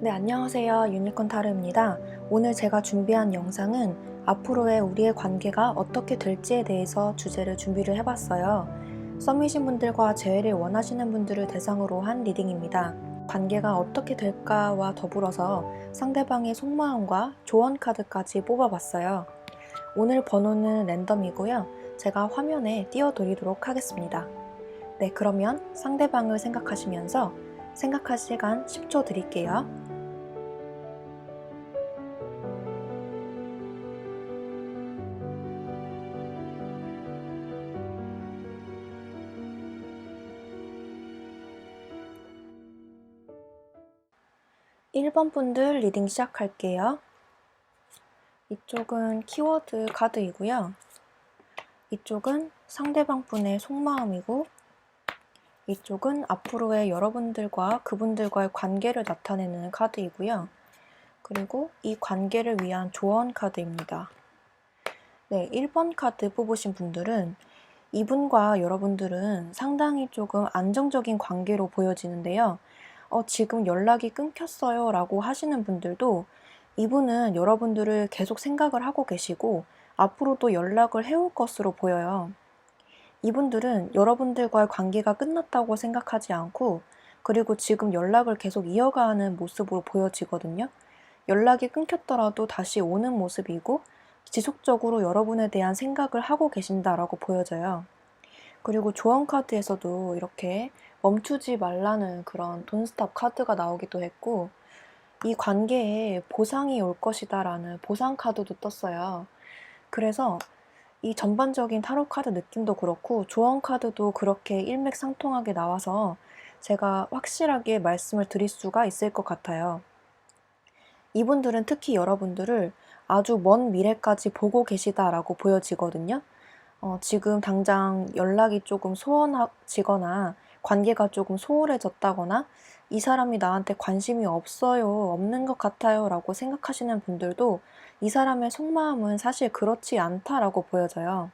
네, 안녕하세요. 유니콘 타르입니다. 오늘 제가 준비한 영상은 앞으로의 우리의 관계가 어떻게 될지에 대해서 주제를 준비를 해봤어요. 썸이신 분들과 재회를 원하시는 분들을 대상으로 한 리딩입니다. 관계가 어떻게 될까와 더불어서 상대방의 속마음과 조언 카드까지 뽑아봤어요. 오늘 번호는 랜덤이고요. 제가 화면에 띄워드리도록 하겠습니다. 네, 그러면 상대방을 생각하시면서 생각할 시간 10초 드릴게요. 1번 분들 리딩 시작할게요. 이쪽은 키워드 카드이고요. 이쪽은 상대방 분의 속마음이고, 이쪽은 앞으로의 여러분들과 그분들과의 관계를 나타내는 카드이고요. 그리고 이 관계를 위한 조언 카드입니다. 네, 1번 카드 뽑으신 분들은 이분과 여러분들은 상당히 조금 안정적인 관계로 보여지는데요. 지금 연락이 끊겼어요 라고 하시는 분들도 이분은 여러분들을 계속 생각을 하고 계시고 앞으로도 연락을 해올 것으로 보여요. 이분들은 여러분들과의 관계가 끝났다고 생각하지 않고 그리고 지금 연락을 계속 이어가는 모습으로 보여지거든요. 연락이 끊겼더라도 다시 오는 모습이고 지속적으로 여러분에 대한 생각을 하고 계신다라고 보여져요. 그리고 조언 카드에서도 이렇게 멈추지 말라는 그런 돈스탑 카드가 나오기도 했고 이 관계에 보상이 올 것이다 라는 보상 카드도 떴어요. 그래서 이 전반적인 타로 카드 느낌도 그렇고 조언 카드도 그렇게 일맥상통하게 나와서 제가 확실하게 말씀을 드릴 수가 있을 것 같아요. 이분들은 특히 여러분들을 아주 먼 미래까지 보고 계시다라고 보여지거든요. 지금 당장 연락이 조금 소원해지거나 관계가 조금 소홀해졌다거나 이 사람이 나한테 관심이 없어요, 없는 것 같아요 라고 생각하시는 분들도 이 사람의 속마음은 사실 그렇지 않다라고 보여져요.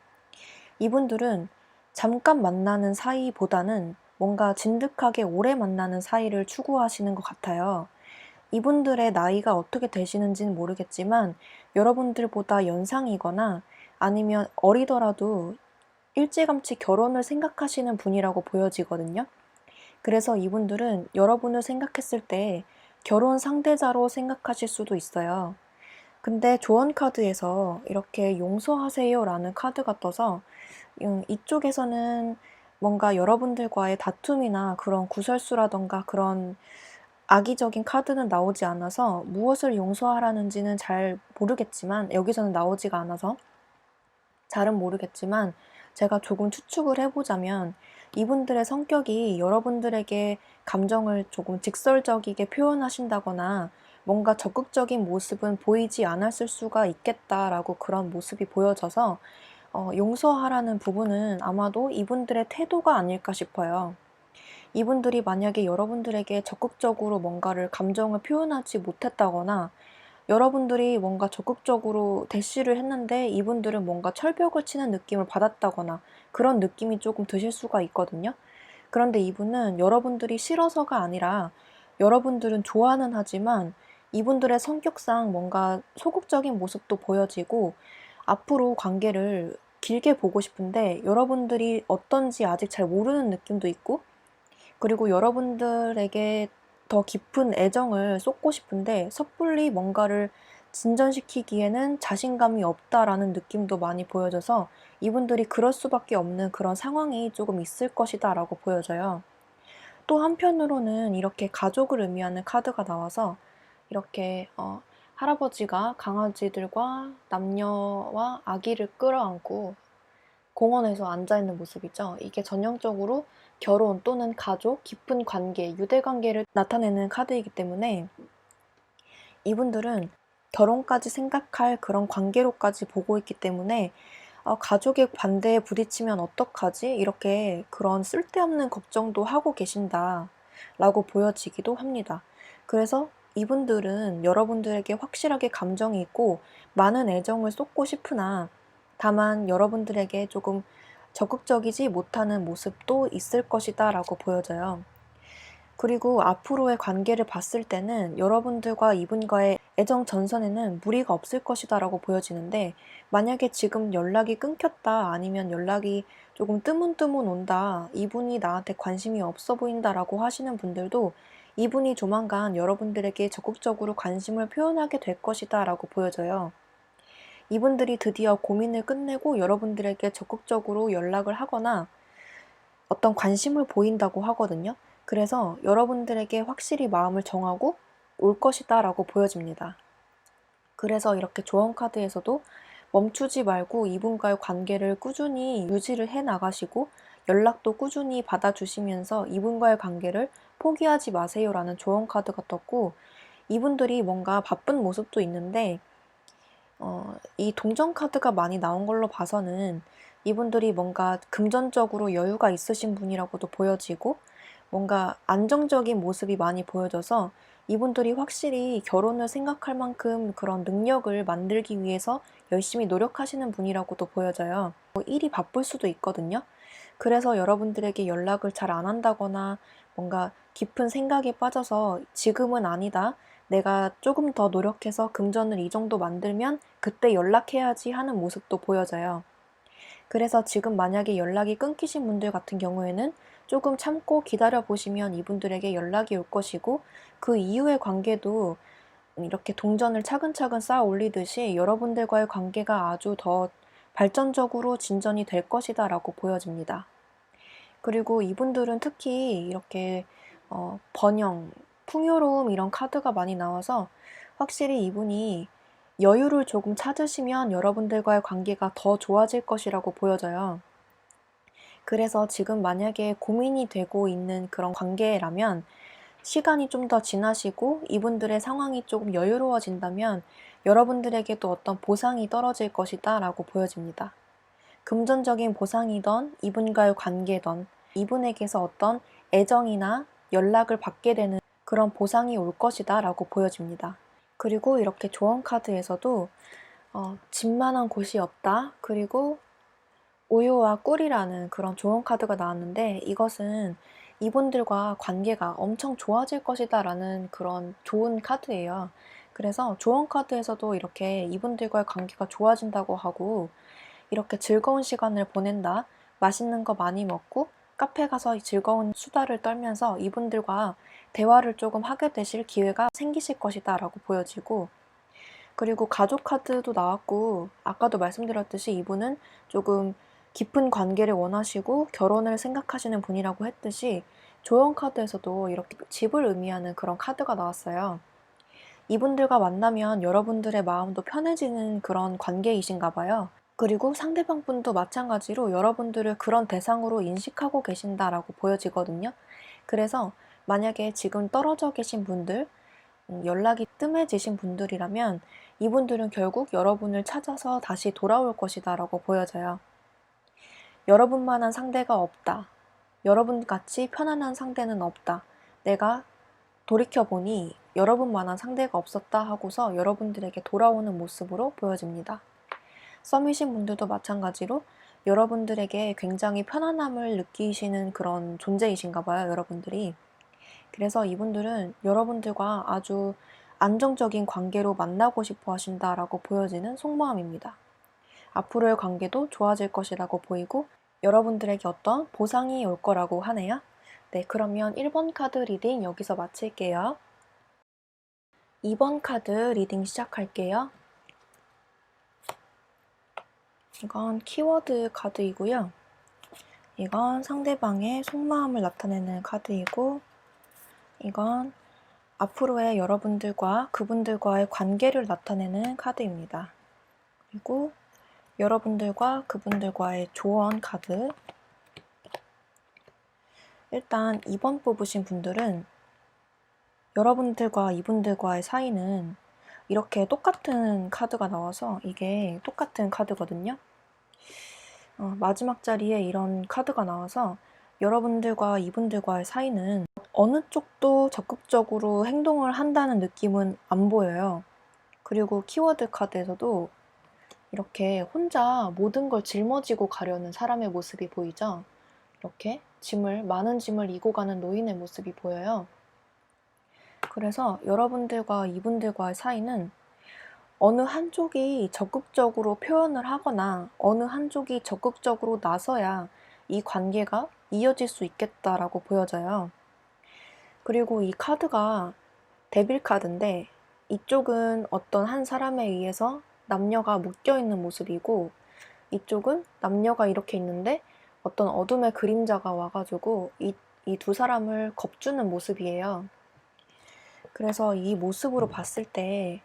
이분들은 잠깐 만나는 사이보다는 뭔가 진득하게 오래 만나는 사이를 추구하시는 것 같아요. 이분들의 나이가 어떻게 되시는지는 모르겠지만 여러분들보다 연상이거나 아니면 어리더라도 일찌감치 결혼을 생각하시는 분이라고 보여지거든요. 그래서 이분들은 여러분을 생각했을 때 결혼 상대자로 생각하실 수도 있어요. 근데 조언 카드에서 이렇게 용서하세요 라는 카드가 떠서 이쪽에서는 뭔가 여러분들과의 다툼이나 그런 구설수라던가 그런 악의적인 카드는 나오지 않아서 무엇을 용서하라는지는 잘 모르겠지만 여기서는 나오지가 않아서 잘은 모르겠지만 제가 조금 추측을 해보자면 이분들의 성격이 여러분들에게 감정을 조금 직설적이게 표현하신다거나 뭔가 적극적인 모습은 보이지 않았을 수가 있겠다라고 그런 모습이 보여져서 용서하라는 부분은 아마도 이분들의 태도가 아닐까 싶어요. 이분들이 만약에 여러분들에게 적극적으로 뭔가를 감정을 표현하지 못했다거나 여러분들이 뭔가 적극적으로 대시를 했는데 이분들은 뭔가 철벽을 치는 느낌을 받았다거나 그런 느낌이 조금 드실 수가 있거든요. 그런데 이분은 여러분들이 싫어서가 아니라 여러분들은 좋아는 하지만 이분들의 성격상 뭔가 소극적인 모습도 보여지고 앞으로 관계를 길게 보고 싶은데 여러분들이 어떤지 아직 잘 모르는 느낌도 있고 그리고 여러분들에게 더 깊은 애정을 쏟고 싶은데 섣불리 뭔가를 진전시키기에는 자신감이 없다라는 느낌도 많이 보여져서 이분들이 그럴 수밖에 없는 그런 상황이 조금 있을 것이다 라고 보여져요. 또 한편으로는 이렇게 가족을 의미하는 카드가 나와서 이렇게 할아버지가 강아지들과 남녀와 아기를 끌어안고 공원에서 앉아있는 모습이죠. 이게 전형적으로 결혼 또는 가족, 깊은 관계, 유대관계를 나타내는 카드이기 때문에 이분들은 결혼까지 생각할 그런 관계로까지 보고 있기 때문에 가족의 반대에 부딪히면 어떡하지? 이렇게 그런 쓸데없는 걱정도 하고 계신다라고 보여지기도 합니다. 그래서 이분들은 여러분들에게 확실하게 감정이 있고 많은 애정을 쏟고 싶으나 다만 여러분들에게 조금 적극적이지 못하는 모습도 있을 것이다 라고 보여져요. 그리고 앞으로의 관계를 봤을 때는 여러분들과 이분과의 애정 전선에는 무리가 없을 것이다 라고 보여지는데, 만약에 지금 연락이 끊겼다, 아니면 연락이 조금 뜨문뜨문 온다, 이분이 나한테 관심이 없어 보인다 라고 하시는 분들도 이분이 조만간 여러분들에게 적극적으로 관심을 표현하게 될 것이다 라고 보여져요. 이분들이 드디어 고민을 끝내고 여러분들에게 적극적으로 연락을 하거나 어떤 관심을 보인다고 하거든요. 그래서 여러분들에게 확실히 마음을 정하고 올 것이다 라고 보여집니다. 그래서 이렇게 조언 카드에서도 멈추지 말고 이분과의 관계를 꾸준히 유지를 해 나가시고 연락도 꾸준히 받아주시면서 이분과의 관계를 포기하지 마세요라는 조언 카드가 떴고, 이분들이 뭔가 바쁜 모습도 있는데 이 동전 카드가 많이 나온 걸로 봐서는 이분들이 뭔가 금전적으로 여유가 있으신 분이라고도 보여지고, 뭔가 안정적인 모습이 많이 보여져서 이분들이 확실히 결혼을 생각할 만큼 그런 능력을 만들기 위해서 열심히 노력하시는 분이라고도 보여져요. 일이 바쁠 수도 있거든요. 그래서 여러분들에게 연락을 잘 안 한다거나 뭔가 깊은 생각에 빠져서 지금은 아니다, 내가 조금 더 노력해서 금전을 이 정도 만들면 그때 연락해야지 하는 모습도 보여져요. 그래서 지금 만약에 연락이 끊기신 분들 같은 경우에는 조금 참고 기다려 보시면 이분들에게 연락이 올 것이고, 그 이후의 관계도 이렇게 동전을 차근차근 쌓아 올리듯이 여러분들과의 관계가 아주 더 발전적으로 진전이 될 것이다 라고 보여집니다. 그리고 이분들은 특히 이렇게 번영, 풍요로움 이런 카드가 많이 나와서 확실히 이분이 여유를 조금 찾으시면 여러분들과의 관계가 더 좋아질 것이라고 보여져요. 그래서 지금 만약에 고민이 되고 있는 그런 관계라면 시간이 좀 더 지나시고 이분들의 상황이 조금 여유로워진다면 여러분들에게도 어떤 보상이 떨어질 것이다 라고 보여집니다. 금전적인 보상이던 이분과의 관계던 이분에게서 어떤 애정이나 연락을 받게 되는 그런 보상이 올 것이다 라고 보여집니다. 그리고 이렇게 조언 카드에서도 집만한 곳이 없다, 그리고 우유와 꿀이라는 그런 조언 카드가 나왔는데, 이것은 이분들과 관계가 엄청 좋아질 것이다 라는 그런 좋은 카드예요. 그래서 조언 카드에서도 이렇게 이분들과의 관계가 좋아진다고 하고, 이렇게 즐거운 시간을 보낸다, 맛있는 거 많이 먹고 카페 가서 즐거운 수다를 떨면서 이분들과 대화를 조금 하게 되실 기회가 생기실 것이다 라고 보여지고, 그리고 가족 카드도 나왔고, 아까도 말씀드렸듯이 이분은 조금 깊은 관계를 원하시고 결혼을 생각하시는 분이라고 했듯이 조언 카드에서도 이렇게 집을 의미하는 그런 카드가 나왔어요. 이분들과 만나면 여러분들의 마음도 편해지는 그런 관계이신가 봐요. 그리고 상대방 분도 마찬가지로 여러분들을 그런 대상으로 인식하고 계신다라고 보여지거든요. 그래서 만약에 지금 떨어져 계신 분들, 연락이 뜸해지신 분들이라면 이분들은 결국 여러분을 찾아서 다시 돌아올 것이다 라고 보여져요. 여러분만한 상대가 없다, 여러분같이 편안한 상대는 없다, 내가 돌이켜보니 여러분만한 상대가 없었다 하고서 여러분들에게 돌아오는 모습으로 보여집니다. 썸이신 분들도 마찬가지로 여러분들에게 굉장히 편안함을 느끼시는 그런 존재이신가 봐요, 여러분들이. 그래서 이분들은 여러분들과 아주 안정적인 관계로 만나고 싶어 하신다라고 보여지는 속마음입니다. 앞으로의 관계도 좋아질 것이라고 보이고 여러분들에게 어떤 보상이 올 거라고 하네요. 네, 그러면 1번 카드 리딩 여기서 마칠게요. 2번 카드 리딩 시작할게요. 이건 키워드 카드이고요. 이건 상대방의 속마음을 나타내는 카드이고, 이건 앞으로의 여러분들과 그분들과의 관계를 나타내는 카드입니다. 그리고 여러분들과 그분들과의 조언 카드. 일단 2번 뽑으신 분들은 여러분들과 이분들과의 사이는 이렇게 똑같은 카드가 나와서 이게 똑같은 카드거든요. 마지막 자리에 이런 카드가 나와서 여러분들과 이분들과의 사이는 어느 쪽도 적극적으로 행동을 한다는 느낌은 안 보여요. 그리고 키워드 카드에서도 이렇게 혼자 모든 걸 짊어지고 가려는 사람의 모습이 보이죠? 이렇게 많은 짐을 이고 가는 노인의 모습이 보여요. 그래서 여러분들과 이분들과의 사이는 어느 한쪽이 적극적으로 표현을 하거나 어느 한쪽이 적극적으로 나서야 이 관계가 이어질 수 있겠다라고 보여져요. 그리고 이 카드가 데빌 카드인데 이쪽은 어떤 한 사람에 의해서 남녀가 묶여있는 모습이고 이쪽은 남녀가 이렇게 있는데 어떤 어둠의 그림자가 와가지고 이 두 사람을 겁주는 모습이에요. 그래서 이 모습으로 봤을 때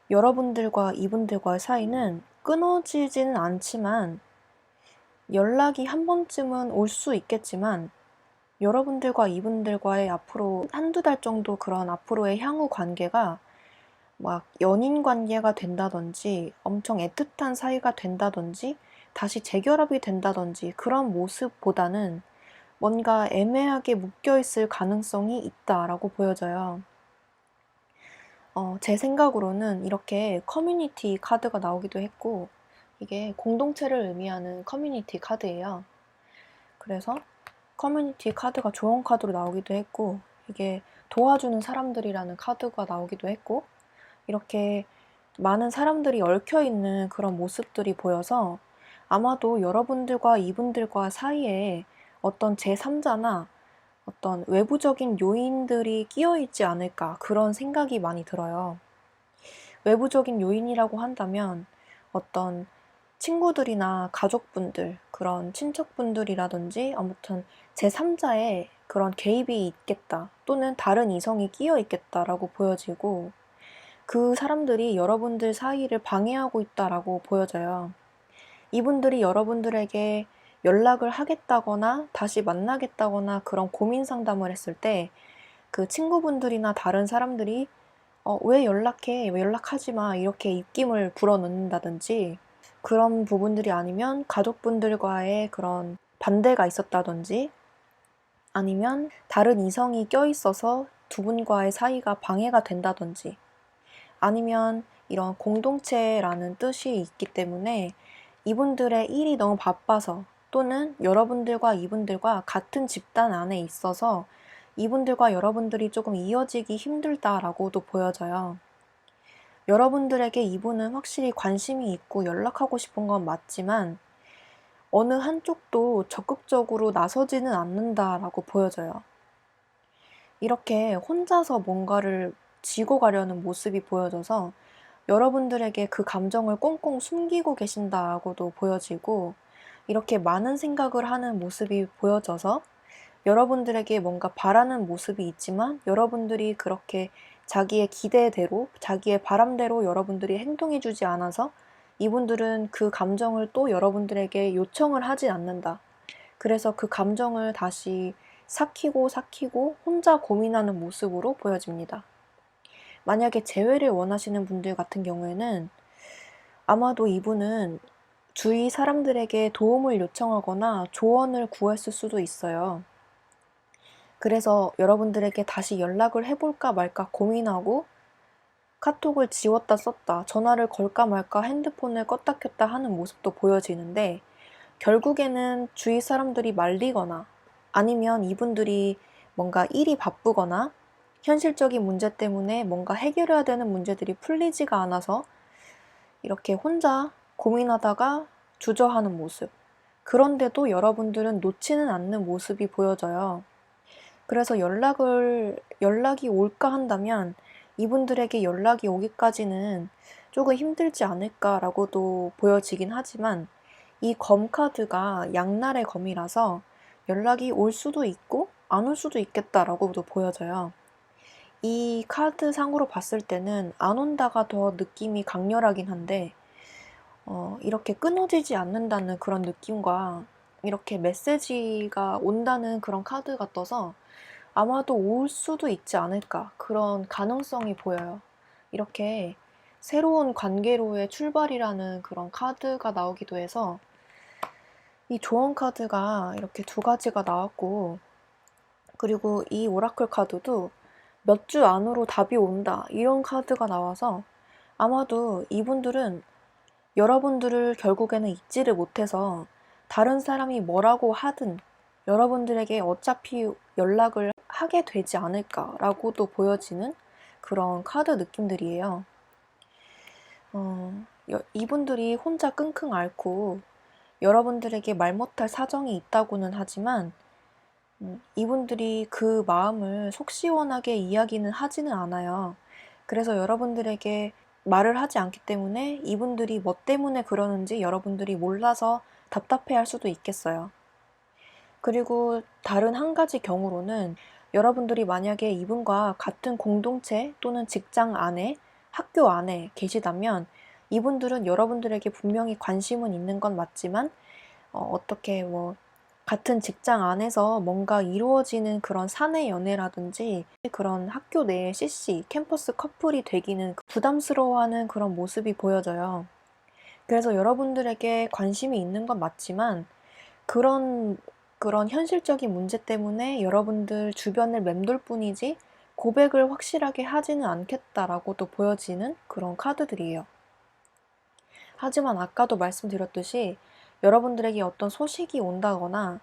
여러분들과 이분들과의 사이는 끊어지지는 않지만 연락이 한 번쯤은 올 수 있겠지만 여러분들과 이분들과의 앞으로 한두 달 정도 그런 앞으로의 향후 관계가 막 연인 관계가 된다든지 엄청 애틋한 사이가 된다든지 다시 재결합이 된다든지 그런 모습보다는 뭔가 애매하게 묶여있을 가능성이 있다라고 보여져요. 제 생각으로는 이렇게 커뮤니티 카드가 나오기도 했고 이게 공동체를 의미하는 커뮤니티 카드예요. 그래서 커뮤니티 카드가 조언 카드로 나오기도 했고 이게 도와주는 사람들이라는 카드가 나오기도 했고 이렇게 많은 사람들이 얽혀있는 그런 모습들이 보여서 아마도 여러분들과 이분들과 사이에 어떤 제3자나 어떤 외부적인 요인들이 끼어있지 않을까 그런 생각이 많이 들어요. 외부적인 요인이라고 한다면 어떤 친구들이나 가족분들, 그런 친척분들이라든지 아무튼 제3자의 그런 개입이 있겠다 또는 다른 이성이 끼어 있겠다라고 보여지고 그 사람들이 여러분들 사이를 방해하고 있다라고 보여져요. 이분들이 여러분들에게 연락을 하겠다거나 다시 만나겠다거나 그런 고민 상담을 했을 때 그 친구분들이나 다른 사람들이 왜 연락해? 왜 연락하지 마? 이렇게 입김을 불어넣는다든지 그런 부분들이 아니면 가족분들과의 그런 반대가 있었다든지 아니면 다른 이성이 껴있어서 두 분과의 사이가 방해가 된다든지 아니면 이런 공동체라는 뜻이 있기 때문에 이분들의 일이 너무 바빠서 또는 여러분들과 이분들과 같은 집단 안에 있어서 이분들과 여러분들이 조금 이어지기 힘들다라고도 보여져요. 여러분들에게 이분은 확실히 관심이 있고 연락하고 싶은 건 맞지만 어느 한쪽도 적극적으로 나서지는 않는다라고 보여져요. 이렇게 혼자서 뭔가를 지고 가려는 모습이 보여져서 여러분들에게 그 감정을 꽁꽁 숨기고 계신다라고도 보여지고 이렇게 많은 생각을 하는 모습이 보여져서 여러분들에게 뭔가 바라는 모습이 있지만 여러분들이 그렇게 자기의 기대대로, 자기의 바람대로 여러분들이 행동해주지 않아서 이분들은 그 감정을 또 여러분들에게 요청을 하지 않는다. 그래서 그 감정을 다시 삭히고 혼자 고민하는 모습으로 보여집니다. 만약에 재회를 원하시는 분들 같은 경우에는 아마도 이분은 주위 사람들에게 도움을 요청하거나 조언을 구했을 수도 있어요. 그래서 여러분들에게 다시 연락을 해볼까 말까 고민하고 카톡을 지웠다 썼다, 전화를 걸까 말까 핸드폰을 껐다 켰다 하는 모습도 보여지는데 결국에는 주위 사람들이 말리거나 아니면 이분들이 뭔가 일이 바쁘거나 현실적인 문제 때문에 뭔가 해결해야 되는 문제들이 풀리지가 않아서 이렇게 혼자 고민하다가 주저하는 모습. 그런데도 여러분들은 놓지는 않는 모습이 보여져요. 그래서 연락이 올까 한다면 이분들에게 연락이 오기까지는 조금 힘들지 않을까라고도 보여지긴 하지만 이 검 카드가 양날의 검이라서 연락이 올 수도 있고 안 올 수도 있겠다라고도 보여져요. 이 카드 상으로 봤을 때는 안 온다가 더 느낌이 강렬하긴 한데 이렇게 끊어지지 않는다는 그런 느낌과 이렇게 메시지가 온다는 그런 카드가 떠서 아마도 올 수도 있지 않을까 그런 가능성이 보여요. 이렇게 새로운 관계로의 출발이라는 그런 카드가 나오기도 해서 이 조언 카드가 이렇게 두 가지가 나왔고 그리고 이 오라클 카드도 몇 주 안으로 답이 온다 이런 카드가 나와서 아마도 이분들은 여러분들을 결국에는 잊지를 못해서 다른 사람이 뭐라고 하든 여러분들에게 어차피 연락을 하게 되지 않을까라고도 보여지는 그런 카드 느낌들이에요. 이분들이 혼자 끙끙 앓고 여러분들에게 말 못할 사정이 있다고는 하지만 이분들이 그 마음을 속 시원하게 이야기는 하지는 않아요. 그래서 여러분들에게 말을 하지 않기 때문에 이분들이 뭐 때문에 그러는지 여러분들이 몰라서 답답해할 수도 있겠어요. 그리고 다른 한 가지 경우로는 여러분들이 만약에 이분과 같은 공동체 또는 직장 안에, 학교 안에 계시다면 이분들은 여러분들에게 분명히 관심은 있는 건 맞지만 어떻게 같은 직장 안에서 뭔가 이루어지는 그런 사내 연애라든지 그런 학교 내의 CC, 캠퍼스 커플이 되기는 부담스러워하는 그런 모습이 보여져요. 그래서 여러분들에게 관심이 있는 건 맞지만 그런 현실적인 문제 때문에 여러분들 주변을 맴돌 뿐이지 고백을 확실하게 하지는 않겠다라고도 보여지는 그런 카드들이에요. 하지만 아까도 말씀드렸듯이 여러분들에게 어떤 소식이 온다거나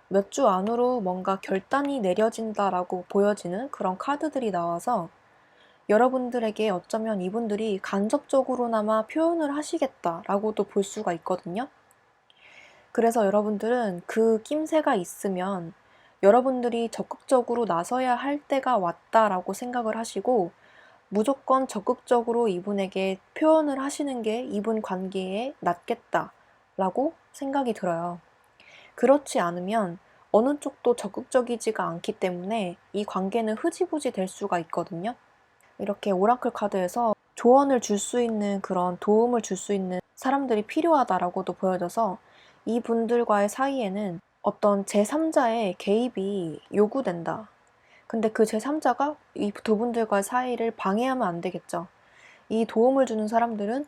몇 주 안으로 뭔가 결단이 내려진다라고 보여지는 그런 카드들이 나와서 여러분들에게 어쩌면 이분들이 간접적으로나마 표현을 하시겠다라고도 볼 수가 있거든요. 그래서 여러분들은 그 낌새가 있으면 여러분들이 적극적으로 나서야 할 때가 왔다라고 생각을 하시고 무조건 적극적으로 이분에게 표현을 하시는 게 이분 관계에 낫겠다라고 생각이 들어요. 그렇지 않으면 어느 쪽도 적극적이지가 않기 때문에 이 관계는 흐지부지 될 수가 있거든요. 이렇게 오라클 카드에서 조언을 줄 수 있는 그런 도움을 줄 수 있는 사람들이 필요하다라고도 보여져서 이분들과의 사이에는 어떤 제3자의 개입이 요구된다. 근데 그 제3자가 이 두 분들과의 사이를 방해하면 안 되겠죠. 이 도움을 주는 사람들은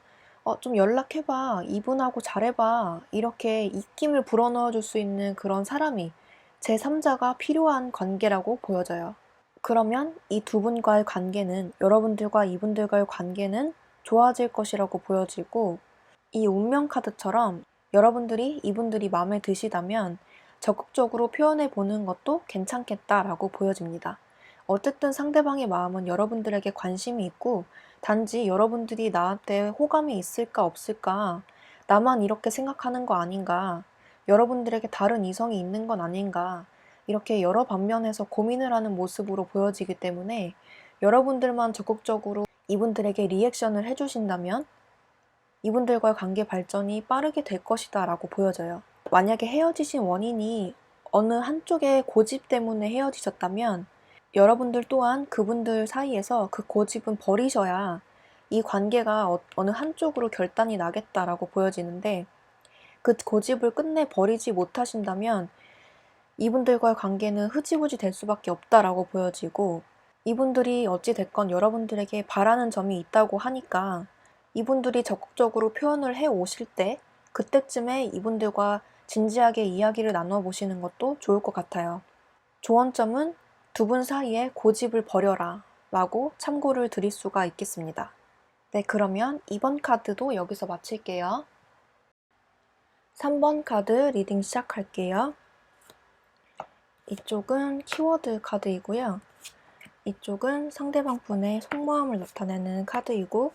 좀 연락해봐, 이분하고 잘해봐, 이렇게 입김을 불어넣어 줄 수 있는 그런 사람이 제3자가 필요한 관계라고 보여져요. 그러면 이 두 분과의 관계는, 여러분들과 이분들과의 관계는 좋아질 것이라고 보여지고, 이 운명 카드처럼 여러분들이 이분들이 마음에 드시다면 적극적으로 표현해 보는 것도 괜찮겠다라고 보여집니다. 어쨌든 상대방의 마음은 여러분들에게 관심이 있고 단지 여러분들이 나한테 호감이 있을까 없을까, 나만 이렇게 생각하는 거 아닌가, 여러분들에게 다른 이성이 있는 건 아닌가, 이렇게 여러 방면에서 고민을 하는 모습으로 보여지기 때문에 여러분들만 적극적으로 이분들에게 리액션을 해주신다면 이분들과의 관계 발전이 빠르게 될 것이다 라고 보여져요. 만약에 헤어지신 원인이 어느 한쪽의 고집 때문에 헤어지셨다면 여러분들 또한 그분들 사이에서 그 고집은 버리셔야 이 관계가 어느 한쪽으로 결단이 나겠다라고 보여지는데, 그 고집을 끝내 버리지 못하신다면 이분들과의 관계는 흐지부지 될 수밖에 없다라고 보여지고, 이분들이 어찌됐건 여러분들에게 바라는 점이 있다고 하니까 이분들이 적극적으로 표현을 해 오실 때 그때쯤에 이분들과 진지하게 이야기를 나눠보시는 것도 좋을 것 같아요. 조언점은 두 분 사이에 고집을 버려라 라고 참고를 드릴 수가 있겠습니다. 네, 그러면 이번 카드도 여기서 마칠게요. 3번 카드 리딩 시작할게요. 이쪽은 키워드 카드이고요. 이쪽은 상대방 분의 속마음을 나타내는 카드이고,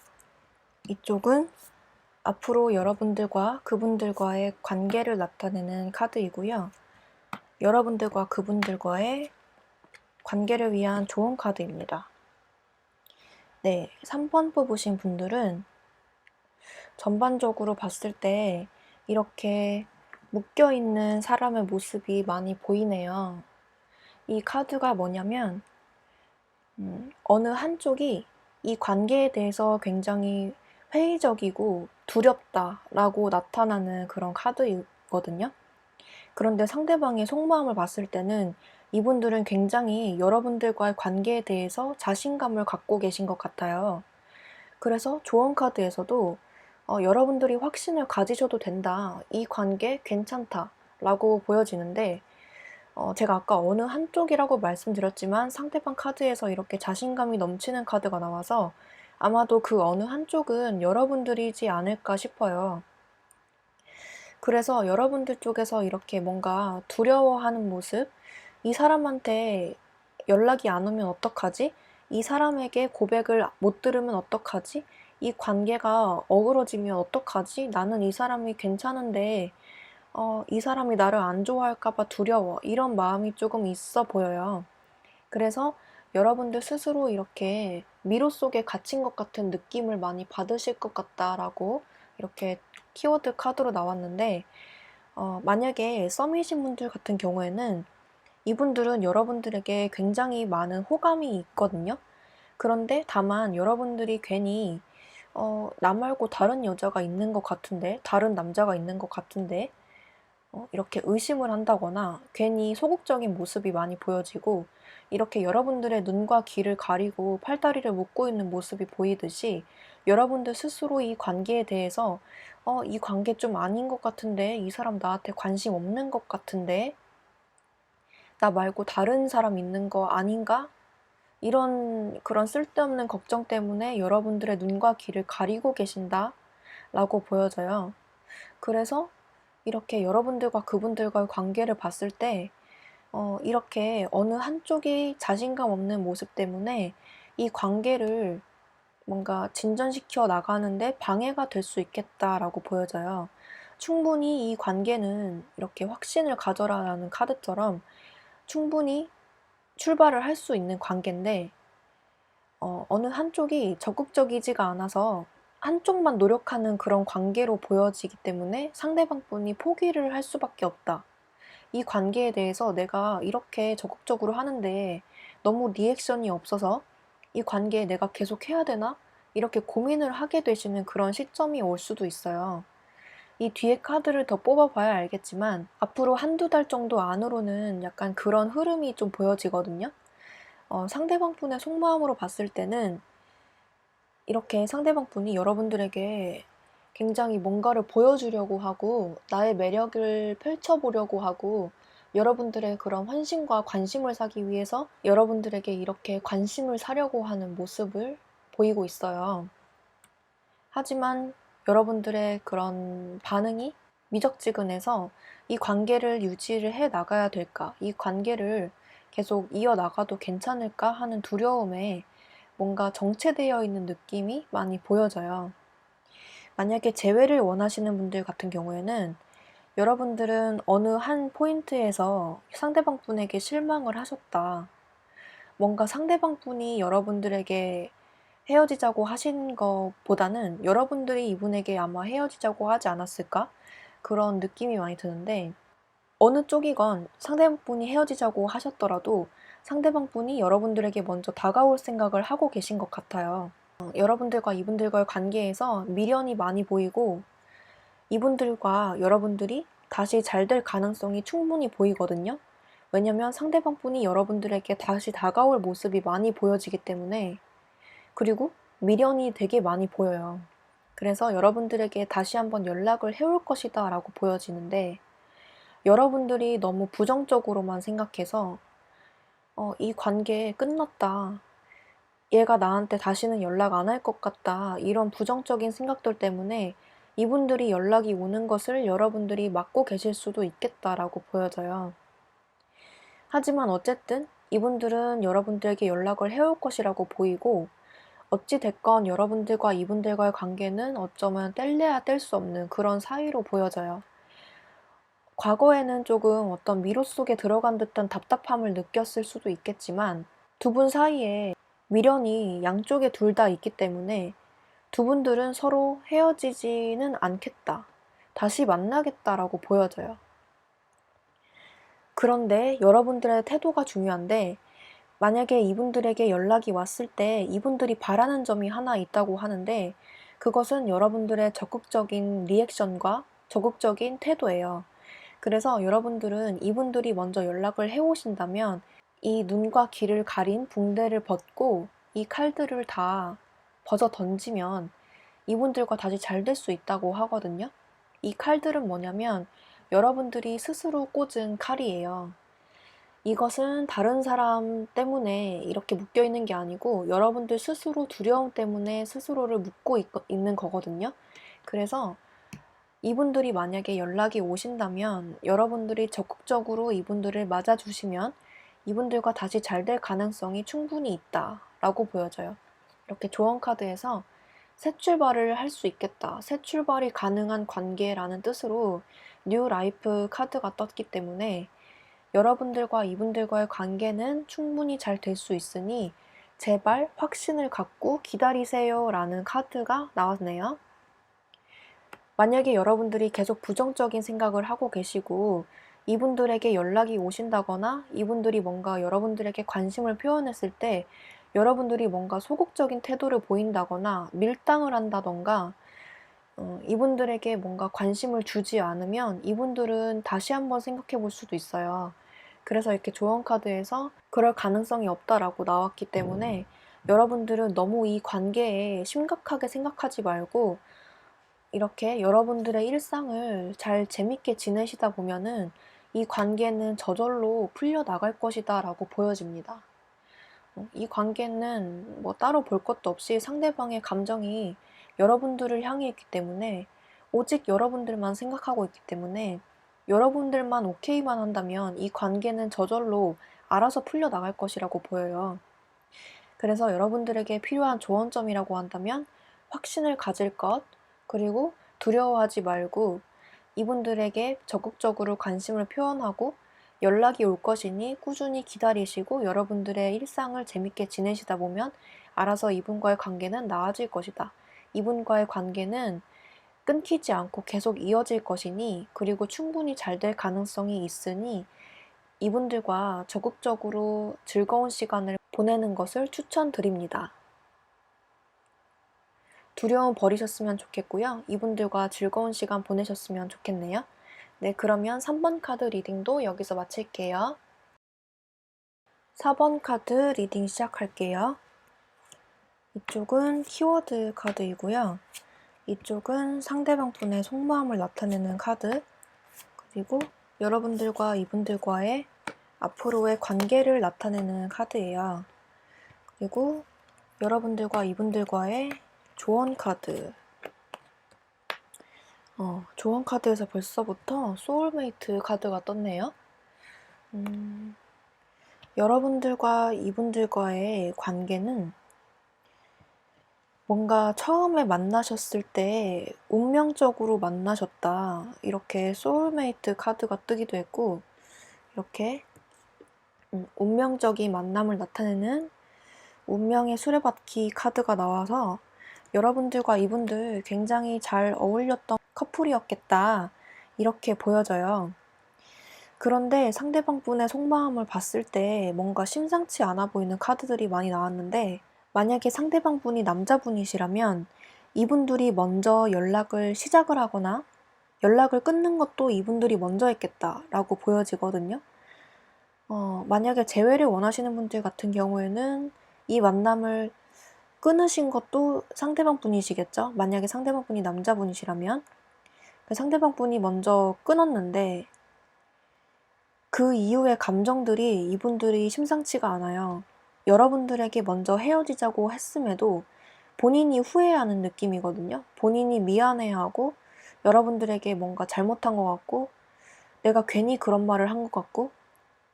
이쪽은 앞으로 여러분들과 그분들과의 관계를 나타내는 카드이고요. 여러분들과 그분들과의 관계를 위한 좋은 카드입니다. 네, 3번 뽑으신 분들은 전반적으로 봤을 때 이렇게 묶여있는 사람의 모습이 많이 보이네요. 이 카드가 뭐냐면 어느 한쪽이 이 관계에 대해서 굉장히 회의적이고 두렵다라고 나타나는 그런 카드이거든요. 그런데 상대방의 속마음을 봤을 때는 이분들은 굉장히 여러분들과의 관계에 대해서 자신감을 갖고 계신 것 같아요. 그래서 조언 카드에서도 여러분들이 확신을 가지셔도 된다, 이 관계 괜찮다 라고 보여지는데, 제가 아까 어느 한쪽이라고 말씀드렸지만 상대방 카드에서 이렇게 자신감이 넘치는 카드가 나와서 아마도 그 어느 한쪽은 여러분들이지 않을까 싶어요. 그래서 여러분들 쪽에서 이렇게 뭔가 두려워하는 모습, 이 사람한테 연락이 안 오면 어떡하지? 이 사람에게 고백을 못 들으면 어떡하지? 이 관계가 어그러지면 어떡하지? 나는 이 사람이 괜찮은데, 이 사람이 나를 안 좋아할까봐 두려워. 이런 마음이 조금 있어 보여요. 그래서 여러분들 스스로 이렇게 미로 속에 갇힌 것 같은 느낌을 많이 받으실 것 같다라고 이렇게 키워드 카드로 나왔는데, 만약에 썸이신 분들 같은 경우에는 이분들은 여러분들에게 굉장히 많은 호감이 있거든요. 그런데 다만 여러분들이 괜히 나 말고 다른 여자가 있는 것 같은데, 다른 남자가 있는 것 같은데, 이렇게 의심을 한다거나 괜히 소극적인 모습이 많이 보여지고, 이렇게 여러분들의 눈과 귀를 가리고 팔다리를 묶고 있는 모습이 보이듯이 여러분들 스스로 이 관계에 대해서 이 관계 좀 아닌 것 같은데, 이 사람 나한테 관심 없는 것 같은데, 나 말고 다른 사람 있는 거 아닌가? 이런 그런 쓸데없는 걱정 때문에 여러분들의 눈과 귀를 가리고 계신다 라고 보여져요. 그래서 이렇게 여러분들과 그분들과의 관계를 봤을 때 이렇게 어느 한쪽이 자신감 없는 모습 때문에 이 관계를 뭔가 진전시켜 나가는데 방해가 될 수 있겠다라고 보여져요. 충분히 이 관계는 이렇게 확신을 가져라라는 카드처럼 충분히 출발을 할 수 있는 관계인데, 어느 한쪽이 적극적이지가 않아서 한쪽만 노력하는 그런 관계로 보여지기 때문에 상대방 분이 포기를 할 수밖에 없다. 이 관계에 대해서 내가 이렇게 적극적으로 하는데 너무 리액션이 없어서 이 관계에 내가 계속 해야 되나? 이렇게 고민을 하게 되시는 그런 시점이 올 수도 있어요. 이 뒤에 카드를 더 뽑아봐야 알겠지만 앞으로 한두 달 정도 안으로는 약간 그런 흐름이 좀 보여지거든요. 상대방 분의 속마음으로 봤을 때는 이렇게 상대방 분이 여러분들에게 굉장히 뭔가를 보여주려고 하고 나의 매력을 펼쳐보려고 하고 여러분들의 그런 환심과 관심을 사기 위해서 여러분들에게 이렇게 관심을 사려고 하는 모습을 보이고 있어요. 하지만 여러분들의 그런 반응이 미적지근해서 이 관계를 유지를 해 나가야 될까? 이 관계를 계속 이어나가도 괜찮을까? 하는 두려움에 뭔가 정체되어 있는 느낌이 많이 보여져요. 만약에 재회를 원하시는 분들 같은 경우에는 여러분들은 어느 한 포인트에서 상대방 분에게 실망을 하셨다. 뭔가 상대방 분이 여러분들에게 헤어지자고 하신 것보다는 여러분들이 이분에게 아마 헤어지자고 하지 않았을까? 그런 느낌이 많이 드는데, 어느 쪽이건 상대방 분이 헤어지자고 하셨더라도 상대방 분이 여러분들에게 먼저 다가올 생각을 하고 계신 것 같아요. 여러분들과 이분들과의 관계에서 미련이 많이 보이고 이분들과 여러분들이 다시 잘 될 가능성이 충분히 보이거든요. 왜냐면 상대방 분이 여러분들에게 다시 다가올 모습이 많이 보여지기 때문에, 그리고 미련이 되게 많이 보여요. 그래서 여러분들에게 다시 한번 연락을 해올 것이다 라고 보여지는데, 여러분들이 너무 부정적으로만 생각해서 이 관계 끝났다. 얘가 나한테 다시는 연락 안 할 것 같다. 이런 부정적인 생각들 때문에 이분들이 연락이 오는 것을 여러분들이 막고 계실 수도 있겠다라고 보여져요. 하지만 어쨌든 이분들은 여러분들에게 연락을 해올 것이라고 보이고, 어찌 됐건 여러분들과 이분들과의 관계는 어쩌면 뗄래야 뗄 수 없는 그런 사이로 보여져요. 과거에는 조금 어떤 미로 속에 들어간 듯한 답답함을 느꼈을 수도 있겠지만 두 분 사이에 미련이 양쪽에 둘 다 있기 때문에 두 분들은 서로 헤어지지는 않겠다. 다시 만나겠다라고 보여져요. 그런데 여러분들의 태도가 중요한데, 만약에 이분들에게 연락이 왔을 때 이분들이 바라는 점이 하나 있다고 하는데, 그것은 여러분들의 적극적인 리액션과 적극적인 태도예요. 그래서 여러분들은 이분들이 먼저 연락을 해오신다면 이 눈과 귀를 가린 붕대를 벗고 이 칼들을 다 벗어 던지면 이분들과 다시 잘 될 수 있다고 하거든요. 이 칼들은 뭐냐면 여러분들이 스스로 꽂은 칼이에요. 이것은 다른 사람 때문에 이렇게 묶여 있는 게 아니고 여러분들 스스로 두려움 때문에 스스로를 묶고 있는 거거든요. 그래서 이분들이 만약에 연락이 오신다면 여러분들이 적극적으로 이분들을 맞아주시면 이분들과 다시 잘 될 가능성이 충분히 있다라고 보여져요. 이렇게 조언 카드에서 새 출발을 할 수 있겠다, 새 출발이 가능한 관계라는 뜻으로 뉴 라이프 카드가 떴기 때문에 여러분들과 이분들과의 관계는 충분히 잘 될 수 있으니 제발 확신을 갖고 기다리세요 라는 카드가 나왔네요. 만약에 여러분들이 계속 부정적인 생각을 하고 계시고 이분들에게 연락이 오신다거나 이분들이 뭔가 여러분들에게 관심을 표현했을 때 여러분들이 뭔가 소극적인 태도를 보인다거나 밀당을 한다던가 이분들에게 뭔가 관심을 주지 않으면 이분들은 다시 한번 생각해 볼 수도 있어요. 그래서 이렇게 조언 카드에서 그럴 가능성이 없다라고 나왔기 때문에 여러분들은 너무 이 관계에 심각하게 생각하지 말고 이렇게 여러분들의 일상을 잘 재밌게 지내시다 보면은 이 관계는 저절로 풀려나갈 것이다 라고 보여집니다. 이 관계는 뭐 따로 볼 것도 없이 상대방의 감정이 여러분들을 향해 있기 때문에 오직 여러분들만 생각하고 있기 때문에 여러분들만 오케이만 한다면 이 관계는 저절로 알아서 풀려나갈 것이라고 보여요. 그래서 여러분들에게 필요한 조언점이라고 한다면 확신을 가질 것, 그리고 두려워하지 말고 이분들에게 적극적으로 관심을 표현하고 연락이 올 것이니 꾸준히 기다리시고 여러분들의 일상을 재밌게 지내시다 보면 알아서 이분과의 관계는 나아질 것이다. 이분과의 관계는 끊기지 않고 계속 이어질 것이니 그리고 충분히 잘 될 가능성이 있으니 이분들과 적극적으로 즐거운 시간을 보내는 것을 추천드립니다. 두려움 버리셨으면 좋겠고요. 이분들과 즐거운 시간 보내셨으면 좋겠네요. 네, 그러면 3번 카드 리딩도 여기서 마칠게요. 4번 카드 리딩 시작할게요. 이쪽은 키워드 카드이고요. 이쪽은 상대방 분의 속마음을 나타내는 카드, 그리고 여러분들과 이분들과의 앞으로의 관계를 나타내는 카드예요. 그리고 여러분들과 이분들과의 조언 카드. 조언 카드에서 벌써부터 소울메이트 카드가 떴네요. 여러분들과 이분들과의 관계는 뭔가 처음에 만나셨을 때 운명적으로 만나셨다. 이렇게 소울메이트 카드가 뜨기도 했고, 이렇게 운명적인 만남을 나타내는 운명의 수레바퀴 카드가 나와서 여러분들과 이분들 굉장히 잘 어울렸던 커플이었겠다. 이렇게 보여져요. 그런데 상대방 분의 속마음을 봤을 때 뭔가 심상치 않아 보이는 카드들이 많이 나왔는데 만약에 상대방 분이 남자분이시라면 이분들이 먼저 연락을 시작을 하거나 연락을 끊는 것도 이분들이 먼저 했겠다라고 보여지거든요. 만약에 재회를 원하시는 분들 같은 경우에는 이 만남을 끊으신 것도 상대방 분이시겠죠? 만약에 상대방 분이 남자분이시라면 상대방 분이 먼저 끊었는데 그 이후의 감정들이 이분들이 심상치가 않아요. 여러분들에게 먼저 헤어지자고 했음에도 본인이 후회하는 느낌이거든요. 본인이 미안해하고 여러분들에게 뭔가 잘못한 것 같고 내가 괜히 그런 말을 한 것 같고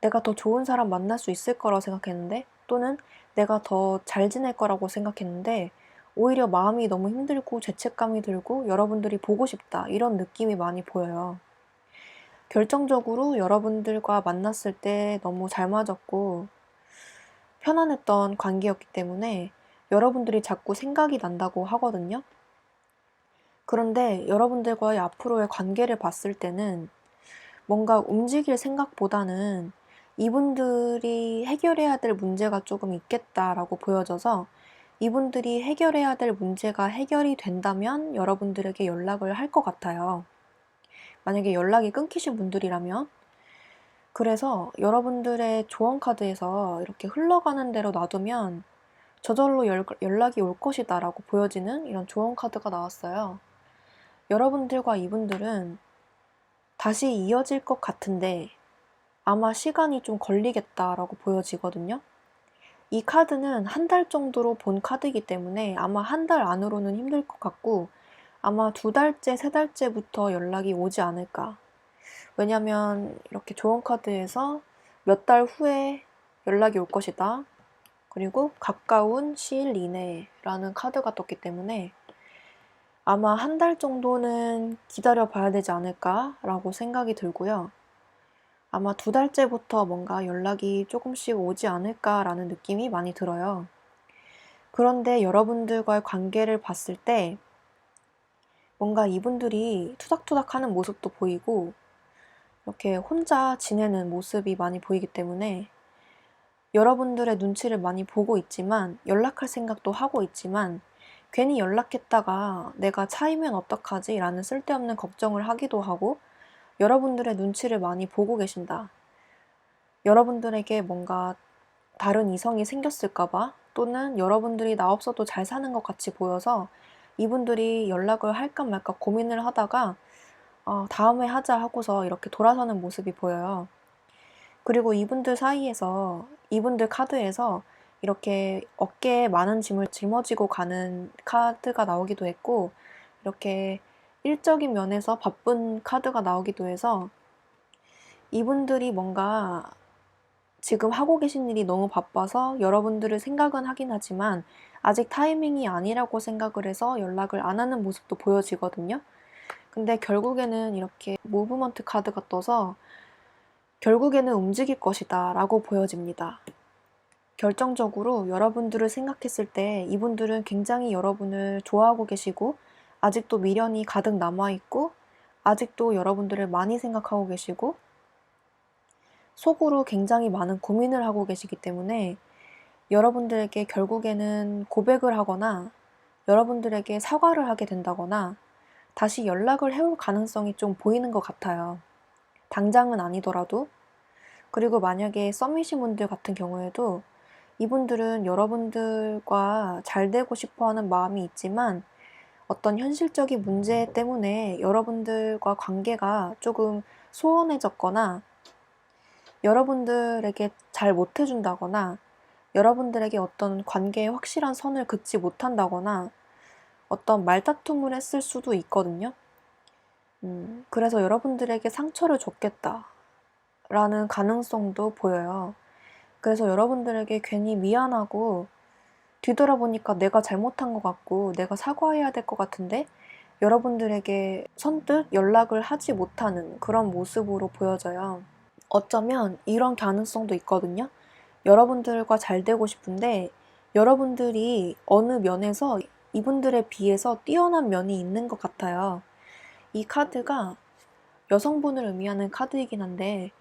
내가 더 좋은 사람 만날 수 있을 거라고 생각했는데 또는 내가 더 잘 지낼 거라고 생각했는데 오히려 마음이 너무 힘들고 죄책감이 들고 여러분들이 보고 싶다 이런 느낌이 많이 보여요. 결정적으로 여러분들과 만났을 때 너무 잘 맞았고 편안했던 관계였기 때문에 여러분들이 자꾸 생각이 난다고 하거든요. 그런데 여러분들과의 앞으로의 관계를 봤을 때는 뭔가 움직일 생각보다는 이분들이 해결해야 될 문제가 조금 있겠다라고 보여져서 이분들이 해결해야 될 문제가 해결이 된다면 여러분들에게 연락을 할 것 같아요. 만약에 연락이 끊기신 분들이라면. 그래서 여러분들의 조언 카드에서 이렇게 흘러가는 대로 놔두면 저절로 연락이 올 것이다 라고 보여지는 이런 조언 카드가 나왔어요. 여러분들과 이분들은 다시 이어질 것 같은데 아마 시간이 좀 걸리겠다라고 보여지거든요. 이 카드는 한 달 정도로 본 카드이기 때문에 아마 한 달 안으로는 힘들 것 같고 아마 2달째, 3달째부터 연락이 오지 않을까. 왜냐면 이렇게 조언 카드에서 몇 달 후에 연락이 올 것이다. 그리고 가까운 시일 이내라는 카드가 떴기 때문에 아마 1달 정도는 기다려 봐야 되지 않을까라고 생각이 들고요. 아마 2달째부터 뭔가 연락이 조금씩 오지 않을까라는 느낌이 많이 들어요. 그런데 여러분들과의 관계를 봤을 때 뭔가 이분들이 투닥투닥 하는 모습도 보이고 이렇게 혼자 지내는 모습이 많이 보이기 때문에 여러분들의 눈치를 많이 보고 있지만 연락할 생각도 하고 있지만 괜히 연락했다가 내가 차이면 어떡하지? 라는 쓸데없는 걱정을 하기도 하고 여러분들의 눈치를 많이 보고 계신다. 여러분들에게 뭔가 다른 이성이 생겼을까봐 또는 여러분들이 나 없어도 잘 사는 것 같이 보여서 이분들이 연락을 할까 말까 고민을 하다가 다음에 하자 하고서 이렇게 돌아서는 모습이 보여요. 그리고 이분들 사이에서 이분들 카드에서 이렇게 어깨에 많은 짐을 짊어지고 가는 카드가 나오기도 했고 이렇게 일적인 면에서 바쁜 카드가 나오기도 해서 이분들이 뭔가 지금 하고 계신 일이 너무 바빠서 여러분들을 생각은 하긴 하지만 아직 타이밍이 아니라고 생각을 해서 연락을 안 하는 모습도 보여지거든요. 근데 결국에는 이렇게 무브먼트 카드가 떠서 결국에는 움직일 것이다 라고 보여집니다. 결정적으로 여러분들을 생각했을 때 이분들은 굉장히 여러분을 좋아하고 계시고 아직도 미련이 가득 남아있고 아직도 여러분들을 많이 생각하고 계시고 속으로 굉장히 많은 고민을 하고 계시기 때문에 여러분들에게 결국에는 고백을 하거나 여러분들에게 사과를 하게 된다거나 다시 연락을 해올 가능성이 좀 보이는 것 같아요. 당장은 아니더라도. 그리고 만약에 썸이신 분들 같은 경우에도 이분들은 여러분들과 잘 되고 싶어 하는 마음이 있지만 어떤 현실적인 문제 때문에 여러분들과 관계가 조금 소원해졌거나 여러분들에게 잘 못해준다거나 여러분들에게 어떤 관계에 확실한 선을 긋지 못한다거나 어떤 말다툼을 했을 수도 있거든요. 그래서 여러분들에게 상처를 줬겠다라는 가능성도 보여요. 그래서 여러분들에게 괜히 미안하고 뒤돌아보니까 내가 잘못한 것 같고 내가 사과해야 될 것 같은데 여러분들에게 선뜻 연락을 하지 못하는 그런 모습으로 보여져요. 어쩌면 이런 가능성도 있거든요. 여러분들과 잘 되고 싶은데 여러분들이 어느 면에서 이분들에 비해서 뛰어난 면이 있는 것 같아요. 이 카드가 여성분을 의미하는 카드이긴 한데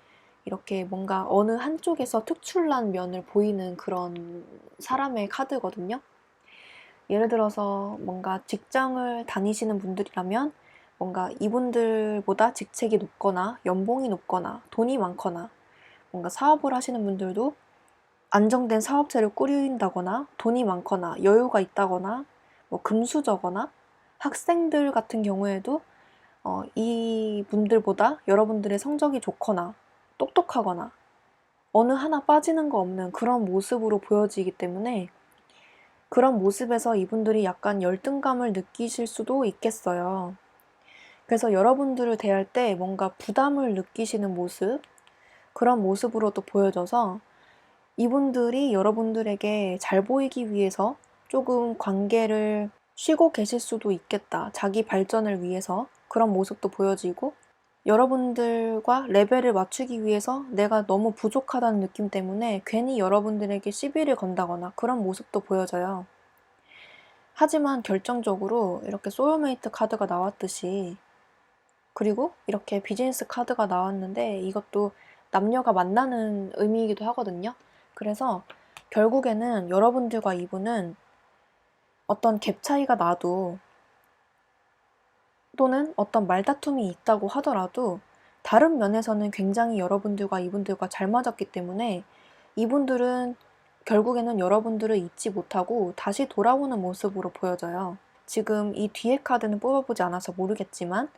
이렇게 뭔가 어느 한쪽에서 특출난 면을 보이는 그런 사람의 카드거든요. 예를 들어서 뭔가 직장을 다니시는 분들이라면 뭔가 이분들보다 직책이 높거나 연봉이 높거나 돈이 많거나 뭔가 사업을 하시는 분들도 안정된 사업체를 꾸린다거나 돈이 많거나 여유가 있다거나 뭐 금수저거나 학생들 같은 경우에도 이 분들보다 여러분들의 성적이 좋거나 똑똑하거나 어느 하나 빠지는 거 없는 그런 모습으로 보여지기 때문에 그런 모습에서 이분들이 약간 열등감을 느끼실 수도 있겠어요. 그래서 여러분들을 대할 때 뭔가 부담을 느끼시는 모습, 그런 모습으로도 보여져서 이분들이 여러분들에게 잘 보이기 위해서 조금 관계를 쉬고 계실 수도 있겠다. 자기 발전을 위해서 그런 모습도 보여지고 여러분들과 레벨을 맞추기 위해서 내가 너무 부족하다는 느낌 때문에 괜히 여러분들에게 시비를 건다거나 그런 모습도 보여져요. 하지만 결정적으로 이렇게 소울메이트 카드가 나왔듯이 그리고 이렇게 비즈니스 카드가 나왔는데 이것도 남녀가 만나는 의미이기도 하거든요. 그래서 결국에는 여러분들과 이분은 어떤 갭 차이가 나도 또는 어떤 말다툼이 있다고 하더라도 다른 면에서는 굉장히 여러분들과 이분들과 잘 맞았기 때문에 이분들은 결국에는 여러분들을 잊지 못하고 다시 돌아오는 모습으로 보여져요. 지금 이 뒤에 카드는 뽑아보지 않아서 모르겠지만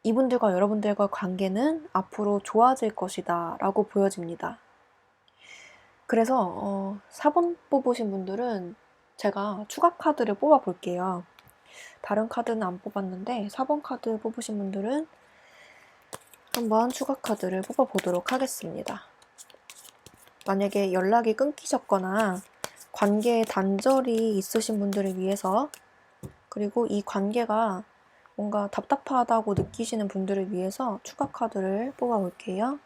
이분들과 여러분들과 관계는 앞으로 좋아질 것이다 라고 보여집니다. 그래서 4번 뽑으신 분들은 제가 추가 카드를 뽑아 볼게요. 다른 카드는 안 뽑았는데 4번 카드 뽑으신 분들은 한번 추가 카드를 뽑아보도록 하겠습니다. 만약에 연락이 끊기셨거나 관계에 단절이 있으신 분들을 위해서, 그리고 이 관계가 뭔가 답답하다고 느끼시는 분들을 위해서 추가 카드를 뽑아볼게요.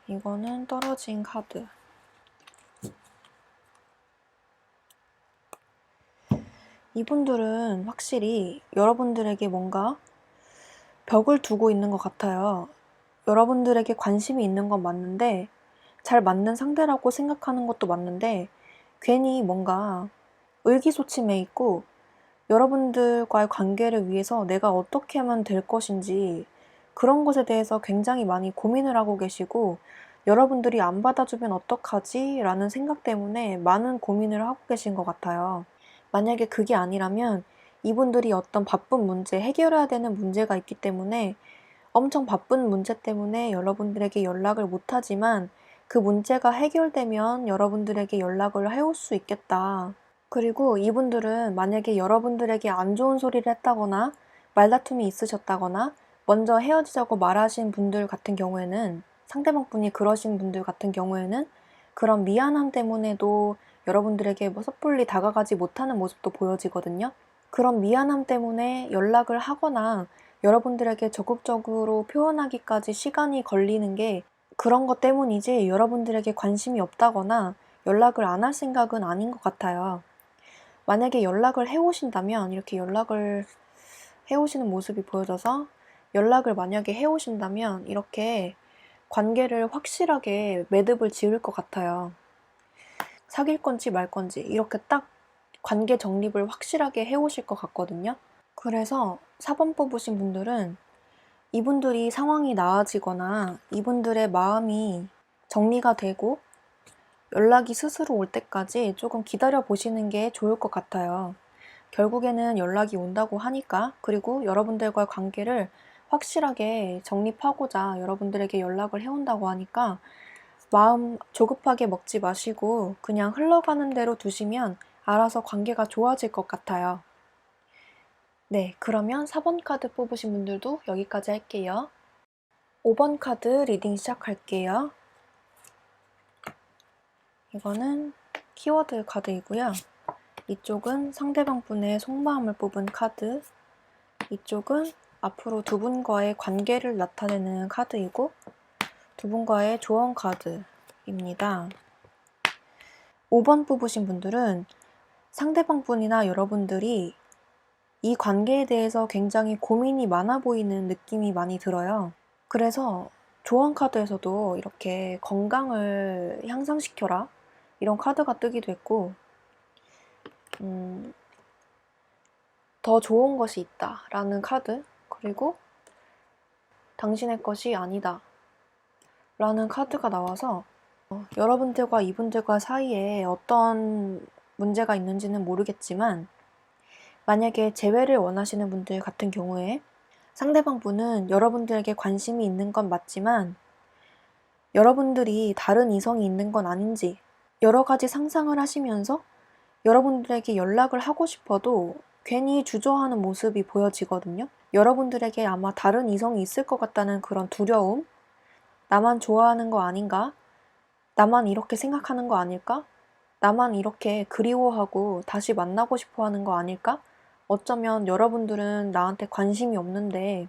이거는 떨어진 카드. 이분들은 확실히 여러분들에게 뭔가 벽을 두고 있는 것 같아요. 여러분들에게 관심이 있는 건 맞는데, 잘 맞는 상대라고 생각하는 것도 맞는데, 괜히 뭔가 의기소침해 있고, 여러분들과의 관계를 위해서 내가 어떻게 하면 될 것인지, 그런 것에 대해서 굉장히 많이 고민을 하고 계시고, 여러분들이 안 받아주면 어떡하지? 라는 생각 때문에 많은 고민을 하고 계신 것 같아요. 만약에 그게 아니라면 이분들이 어떤 바쁜 문제, 해결해야 되는 문제가 있기 때문에 엄청 바쁜 문제 때문에 여러분들에게 연락을 못하지만 그 문제가 해결되면 여러분들에게 연락을 해올 수 있겠다. 그리고 이분들은 만약에 여러분들에게 안 좋은 소리를 했다거나 말다툼이 있으셨다거나 먼저 헤어지자고 말하신 분들 같은 경우에는, 상대방 분이 그러신 분들 같은 경우에는 그런 미안함 때문에도 여러분들에게 뭐 섣불리 다가가지 못하는 모습도 보여지거든요. 그런 미안함 때문에 연락을 하거나 여러분들에게 적극적으로 표현하기까지 시간이 걸리는 게 그런 것 때문이지, 여러분들에게 관심이 없다거나 연락을 안 할 생각은 아닌 것 같아요. 만약에 연락을 해오신다면, 이렇게 연락을 해오시는 모습이 보여져서 연락을 만약에 해오신다면 이렇게 관계를 확실하게 매듭을 지을 것 같아요. 사귈 건지 말 건지 이렇게 딱 관계 정립을 확실하게 해오실 것 같거든요. 그래서 4번 뽑으신 분들은 이분들이 상황이 나아지거나 이분들의 마음이 정리가 되고 연락이 스스로 올 때까지 조금 기다려 보시는 게 좋을 것 같아요. 결국에는 연락이 온다고 하니까, 그리고 여러분들과의 관계를 확실하게 정립하고자 여러분들에게 연락을 해온다고 하니까 마음 조급하게 먹지 마시고 그냥 흘러가는 대로 두시면 알아서 관계가 좋아질 것 같아요. 네, 그러면 4번 카드 뽑으신 분들도 여기까지 할게요. 5번 카드 리딩 시작할게요. 이거는 키워드 카드이고요. 이쪽은 상대방 분의 속마음을 뽑은 카드, 이쪽은 앞으로 두 분과의 관계를 나타내는 카드이고 두 분과의 조언 카드입니다. 5번 뽑으신 분들은 상대방 분이나 여러분들이 이 관계에 대해서 굉장히 고민이 많아 보이는 느낌이 많이 들어요. 그래서 조언 카드에서도 이렇게 건강을 향상시켜라 이런 카드가 뜨기도 했고, 더 좋은 것이 있다 라는 카드, 그리고 당신의 것이 아니다 라는 카드가 나와서 여러분들과 이분들과 사이에 어떤 문제가 있는지는 모르겠지만, 만약에 재회를 원하시는 분들 같은 경우에 상대방 분은 여러분들에게 관심이 있는 건 맞지만 여러분들이 다른 이성이 있는 건 아닌지 여러 가지 상상을 하시면서 여러분들에게 연락을 하고 싶어도 괜히 주저하는 모습이 보여지거든요. 여러분들에게 아마 다른 이성이 있을 것 같다는 그런 두려움, 나만 좋아하는 거 아닌가? 나만 이렇게 생각하는 거 아닐까? 나만 이렇게 그리워하고 다시 만나고 싶어 하는 거 아닐까? 어쩌면 여러분들은 나한테 관심이 없는데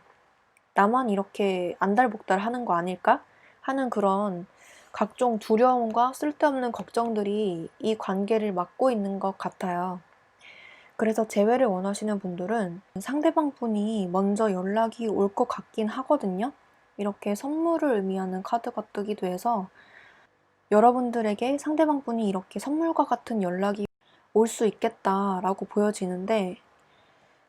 나만 이렇게 안달복달 하는 거 아닐까? 하는 그런 각종 두려움과 쓸데없는 걱정들이 이 관계를 막고 있는 것 같아요. 그래서 재회를 원하시는 분들은 상대방 분이 먼저 연락이 올 것 같긴 하거든요. 이렇게 선물을 의미하는 카드가 뜨기도 해서 여러분들에게 상대방 분이 이렇게 선물과 같은 연락이 올 수 있겠다라고 보여지는데,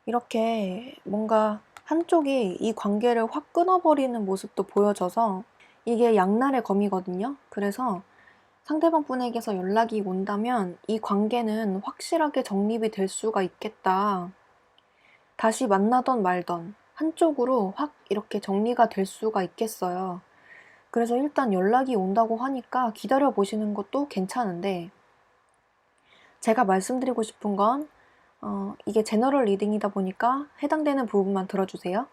이렇게 뭔가 한쪽이 이 관계를 확 끊어버리는 모습도 보여져서 이게 양날의 검이거든요. 그래서 상대방 분에게서 연락이 온다면 이 관계는 확실하게 정립이 될 수가 있겠다. 다시 만나던 말던 한쪽으로 확 이렇게 정리가 될 수가 있겠어요. 그래서 일단 연락이 온다고 하니까 기다려 보시는 것도 괜찮은데, 제가 말씀드리고 싶은 건 이게 제너럴 리딩이다 보니까 해당되는 부분만 들어주세요.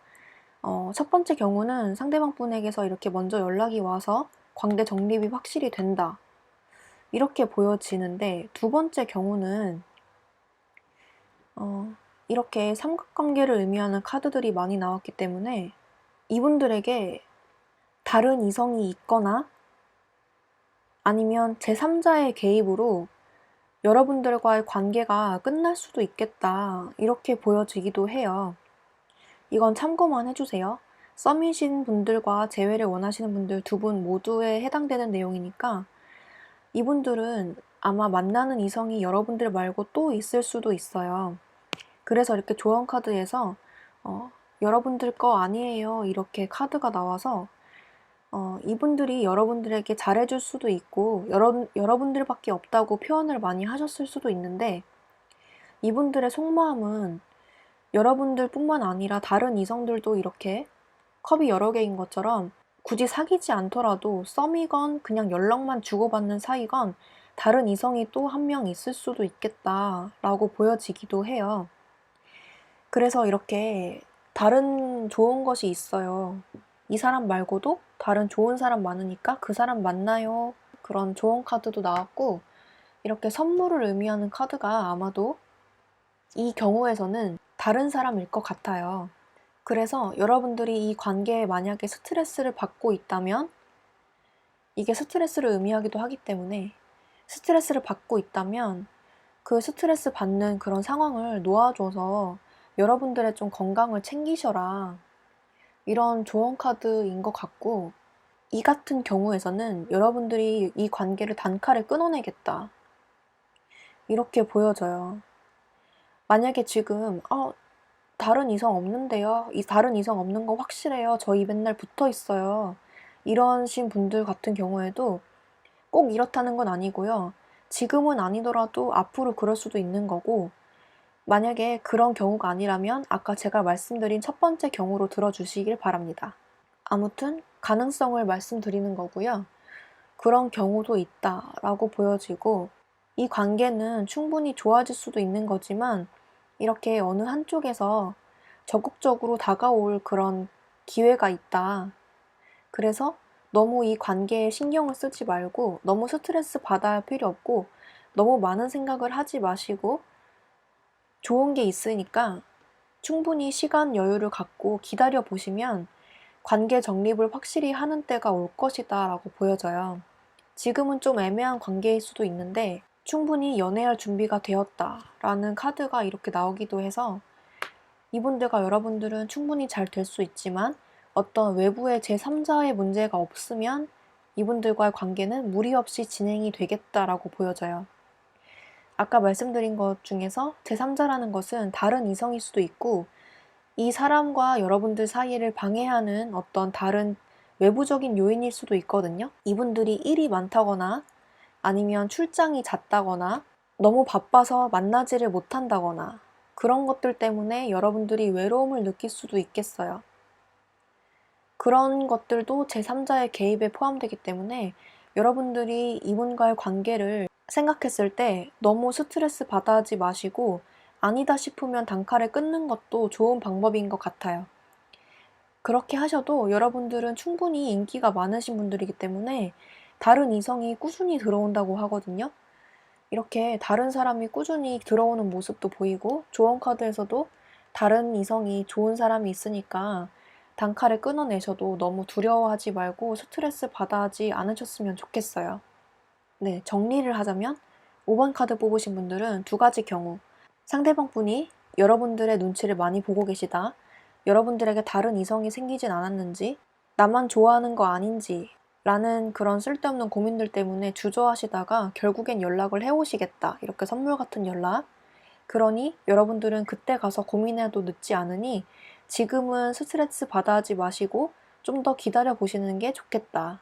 첫 번째 경우는 상대방 분에게서 이렇게 먼저 연락이 와서 관계 정립이 확실히 된다, 이렇게 보여지는데, 두 번째 경우는 이렇게 삼각관계를 의미하는 카드들이 많이 나왔기 때문에 이분들에게 다른 이성이 있거나 아니면 제3자의 개입으로 여러분들과의 관계가 끝날 수도 있겠다, 이렇게 보여지기도 해요. 이건 참고만 해주세요. 썸이신 분들과 재회를 원하시는 분들 두 분 모두에 해당되는 내용이니까 이분들은 아마 만나는 이성이 여러분들 말고 또 있을 수도 있어요. 그래서 이렇게 조언 카드에서 여러분들 거 아니에요, 이렇게 카드가 나와서 이분들이 여러분들에게 잘해줄 수도 있고 여러분들밖에 없다고 표현을 많이 하셨을 수도 있는데, 이분들의 속마음은 여러분들 뿐만 아니라 다른 이성들도 이렇게 컵이 여러 개인 것처럼 굳이 사귀지 않더라도 썸이건 그냥 연락만 주고받는 사이건 다른 이성이 또 한 명 있을 수도 있겠다라고 보여지기도 해요. 그래서 이렇게 다른 좋은 것이 있어요. 이 사람 말고도 다른 좋은 사람 많으니까 그 사람 만나요, 그런 조언 카드도 나왔고, 이렇게 선물을 의미하는 카드가 아마도 이 경우에서는 다른 사람일 것 같아요. 그래서 여러분들이 이 관계에 만약에 스트레스를 받고 있다면, 이게 스트레스를 의미하기도 하기 때문에 스트레스를 받고 있다면 그 스트레스 받는 그런 상황을 놓아줘서 여러분들의 좀 건강을 챙기셔라, 이런 조언 카드인 것 같고, 이 같은 경우에서는 여러분들이 이 관계를 단칼에 끊어내겠다, 이렇게 보여져요. 만약에 지금 다른 이성 없는데요, 이 다른 이성 없는 거 확실해요, 저희 맨날 붙어 있어요, 이러신 분들 같은 경우에도 꼭 이렇다는 건 아니고요. 지금은 아니더라도 앞으로 그럴 수도 있는 거고, 만약에 그런 경우가 아니라면 아까 제가 말씀드린 첫 번째 경우로 들어주시길 바랍니다. 아무튼 가능성을 말씀드리는 거고요. 그런 경우도 있다라고 보여지고, 이 관계는 충분히 좋아질 수도 있는 거지만 이렇게 어느 한쪽에서 적극적으로 다가올 그런 기회가 있다. 그래서 너무 이 관계에 신경을 쓰지 말고 너무 스트레스 받아야 할 필요 없고 너무 많은 생각을 하지 마시고, 좋은 게 있으니까 충분히 시간 여유를 갖고 기다려 보시면 관계 정립을 확실히 하는 때가 올 것이다 라고 보여져요. 지금은 좀 애매한 관계일 수도 있는데 충분히 연애할 준비가 되었다 라는 카드가 이렇게 나오기도 해서, 이분들과 여러분들은 충분히 잘 될 수 있지만 어떤 외부의 제3자의 문제가 없으면 이분들과의 관계는 무리 없이 진행이 되겠다라고 보여져요. 아까 말씀드린 것 중에서 제3자라는 것은 다른 이성일 수도 있고, 이 사람과 여러분들 사이를 방해하는 어떤 다른 외부적인 요인일 수도 있거든요. 이분들이 일이 많다거나 아니면 출장이 잦다거나 너무 바빠서 만나지를 못한다거나 그런 것들 때문에 여러분들이 외로움을 느낄 수도 있겠어요. 그런 것들도 제3자의 개입에 포함되기 때문에 여러분들이 이분과의 관계를 생각했을 때 너무 스트레스 받아 하지 마시고, 아니다 싶으면 단칼에 끊는 것도 좋은 방법인 것 같아요. 그렇게 하셔도 여러분들은 충분히 인기가 많으신 분들이기 때문에 다른 이성이 꾸준히 들어온다고 하거든요. 이렇게 다른 사람이 꾸준히 들어오는 모습도 보이고, 조언 카드에서도 다른 이성이 좋은 사람이 있으니까 단칼에 끊어내셔도 너무 두려워하지 말고 스트레스 받아 하지 않으셨으면 좋겠어요. 네, 정리를 하자면 5번 카드 뽑으신 분들은 두 가지 경우, 상대방 분이 여러분들의 눈치를 많이 보고 계시다, 여러분들에게 다른 이성이 생기진 않았는지, 나만 좋아하는 거 아닌지 라는 그런 쓸데없는 고민들 때문에 주저하시다가 결국엔 연락을 해오시겠다, 이렇게 선물 같은 연락. 그러니 여러분들은 그때 가서 고민해도 늦지 않으니 지금은 스트레스 받아 하지 마시고 좀 더 기다려 보시는 게 좋겠다.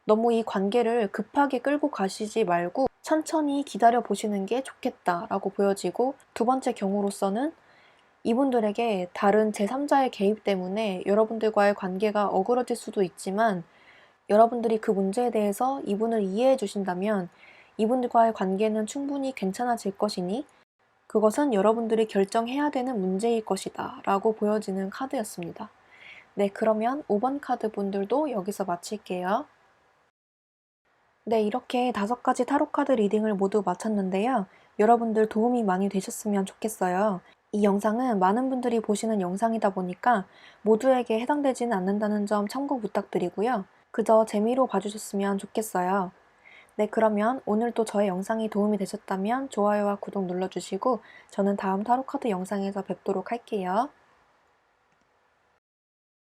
너무 이 관계를 급하게 끌고 가시지 말고 천천히 기다려 보시는 게 좋겠다라고 보여지고, 두 번째 경우로서는 이분들에게 다른 제3자의 개입 때문에 여러분들과의 관계가 어그러질 수도 있지만 여러분들이 그 문제에 대해서 이분을 이해해 주신다면 이분들과의 관계는 충분히 괜찮아질 것이니 그것은 여러분들이 결정해야 되는 문제일 것이다 라고 보여지는 카드였습니다. 네, 그러면 5번 카드 분들도 여기서 마칠게요. 네, 이렇게 5가지 타로카드 리딩을 모두 마쳤는데요. 여러분들 도움이 많이 되셨으면 좋겠어요. 이 영상은 많은 분들이 보시는 영상이다 보니까 모두에게 해당되지는 않는다는 점 참고 부탁드리고요. 그저 재미로 봐주셨으면 좋겠어요. 네, 그러면 오늘도 저의 영상이 도움이 되셨다면 좋아요와 구독 눌러주시고 저는 다음 타로카드 영상에서 뵙도록 할게요.